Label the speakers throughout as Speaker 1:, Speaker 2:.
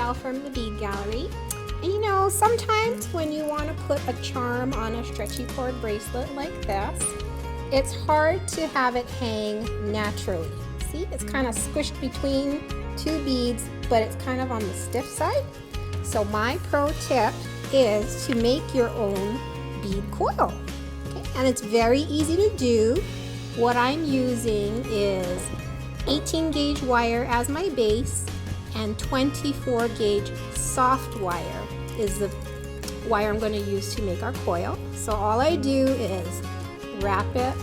Speaker 1: Michelle from the Bead Gallery. And you know, sometimes when you want to put a charm on a stretchy cord bracelet like this, it's hard to have it hang naturally. See, it's kind of squished between two beads, but it's kind of on the stiff side. So my pro tip is to make your own bead coil. Okay? And it's very easy to do. What I'm using is 18 gauge wire as my base, and 24 gauge soft wire is the wire I'm going to use to make our coil. So all I do is wrap it,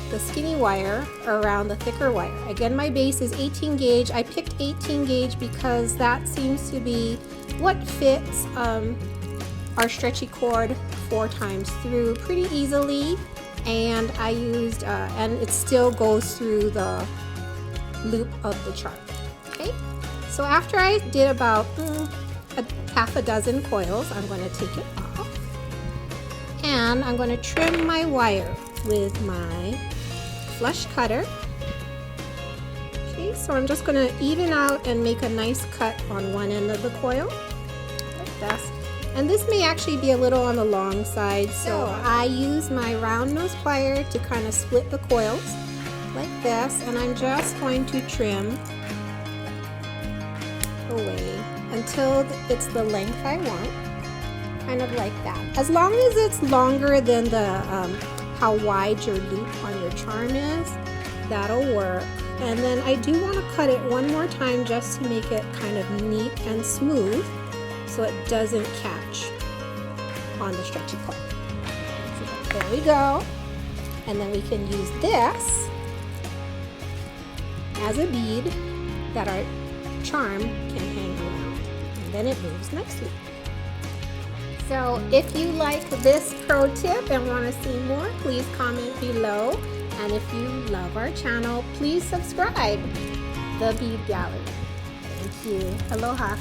Speaker 1: the skinny wire, around the thicker wire. Again, my base is 18 gauge. I picked 18 gauge because that seems to be what fits our stretchy cord 4 times through pretty easily, and I used and it still goes through the loop of the charm. Okay, so after I did about half a dozen coils, I'm going to take it off and I'm going to trim my wire with my flush cutter. Okay, so I'm just going to even out and make a nice cut on one end of the coil like this. And this may actually be a little on the long side, so I use my round nose plier to kind of split the coils like this, and I'm just going to trim away until it's the length I want, kind of like that. As long as it's longer than the how wide your loop on your charm is, that'll work. And then I do want to cut it one more time just to make it kind of neat and smooth, so it doesn't catch on the stretchy cord. So there we go. And then we can use this as a bead that our charm can hang around, and then it moves nicely. So if you like this pro tip and want to see more, please comment below. And if you love our channel, please subscribe. The Bead Gallery. Thank you. Aloha.